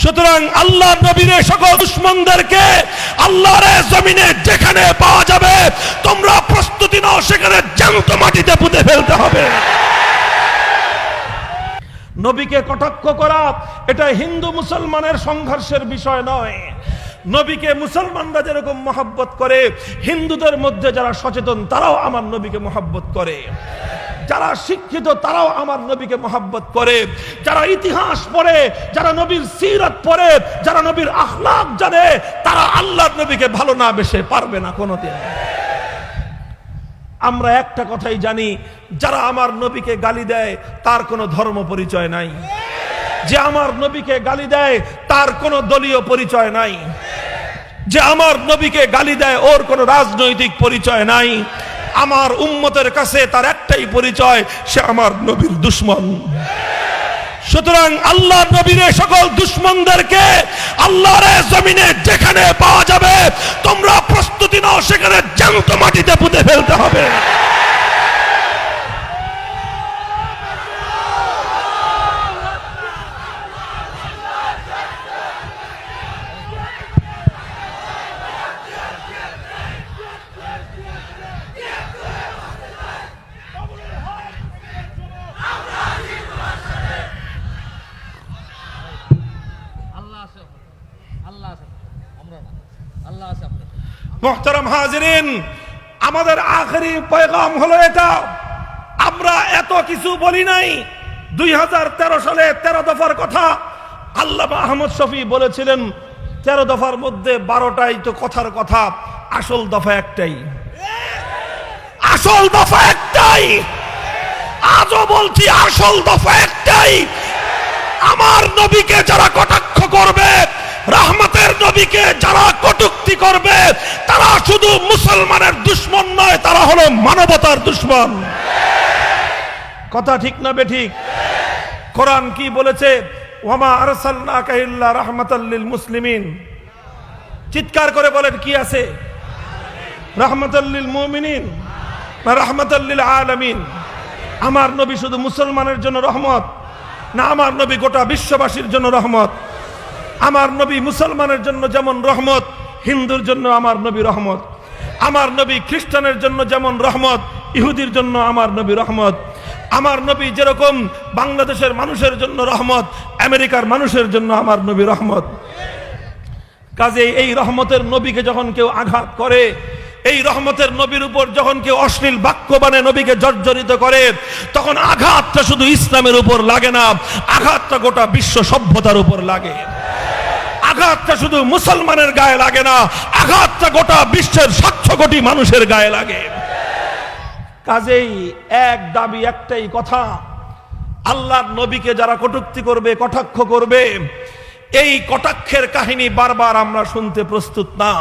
সুতরাং আল্লাহ নবীর সকল দুশমনদেরকে আল্লাহর জমিনে যেখানে পাওয়া যাবে তোমরা প্রস্তুতি নাও, সেখানে জ্যান্ত মাটিতে পুঁতে ফেলতে হবে। নবীকে কটাক্ষ করা এটা হিন্দু মুসলমানের সংঘর্ষের বিষয় নয়। নবীকে মুসলমানরা যেরকম মহব্বত করে, হিন্দুদের মধ্যে যারা সচেতন তারাও আমার নবীকে মহব্বত করে, যারা শিক্ষিত তারাও আমার নবীকে মহব্বত করে, যারা ইতিহাস পড়ে, যারা নবীর সিরাত পড়ে, যারা নবীর আখলাক জানে, তারা আল্লাহর নবীকে ভালো না বেশে পারবে না কোনোদিন। আমরা একটা কথাই জানি, যারা আমার নবীকে গালি দেয় তার কোনো ধর্ম পরিচয় নাই, যে আমার নবীকে গালি দেয় তার কোনো দলীয় পরিচয় নাই, যে আমার নবীকে গালি দেয় ওর কোনো রাজনৈতিক পরিচয় নাই। আমার উম্মতের কাছে তার একটাই পরিচয়, সে আমার নবীর দুশমন। সুতরাং আল্লাহ নবীর সকল দুশমনদেরকে আল্লাহর জমিনে যেখানে পাওয়া যাবে তোমরা প্রস্তুতি নাও, সেখানে জ্যান্ত মাটিতে পুঁতে ফেলতে হবে। মুহতারাম হাজিরিন, আমাদের আখেরি পয়গাম হলো এটা, আমরা এত কিছু বলি নাই। 2013 সালে 13 দফার কথা আল্লামা আহমদ শফী বলেছিলেন, 13 দফার মধ্যে 12টাই তো কথার কথা, আসল দফা একটাই, আসল দফা একটাই। আজও বলছি আসল দফা একটাই, আমার নবীকে যারা কটাক্ষ করবে, রহমতের নবীকে যারা কটূক্তি করবে, তারা শুধু মুসলমানের দুশমন নয়, তারা হলো মানবতার দুশমন। কথা ঠিক না বেঠিক? কোরআন কি বলেছে? ওয়ামা আরসালনাকা ইল্লা রাহমাতাল লিল মুসলিমিন। চিৎকার করে বলেন কি আছে? রাহমাতাল লিল মুমিনিন না রাহমাতাল লিল আলামিন? আমার নবী শুধু মুসলমানের জন্য রহমত না, আমার নবী গোটা বিশ্ববাসীর জন্য রহমত। আমার নবী মুসলমানের জন্য যেমন রহমত, হিন্দুর জন্য আমার নবী রহমত। আমার নবী খ্রিস্টানের জন্য যেমন রহমত, ইহুদির জন্য আমার নবী রহমত। আমার নবী যেরকম বাংলাদেশের মানুষের জন্য রহমত, আমেরিকার মানুষের জন্য আমার নবী রহমত। কাজেই এই রহমতের নবীকে যখন কেউ আঘাত করে, এই রহমতের নবীর উপর যখন কেউ অশ্লীল বাক্য বানে নবীকে জর্জরিত করে, তখন আঘাতটা শুধু ইসলামের উপর লাগে না, আঘাতটা গোটা বিশ্ব সভ্যতার উপর লাগে। আঘাতটা শুধু মুসলমানের গায়ে লাগে না, আঘাতটা গোটা বিশ্বের 700 কোটি মানুষের গায়ে লাগে। কাজেই এক দাবি, একটাই কথা, আল্লাহর নবীকে যারা কটূক্তি করবে, কটাক্ষ করবে, এই কটাক্ষের কাহিনী বারবার আমরা শুনতে প্রস্তুত না।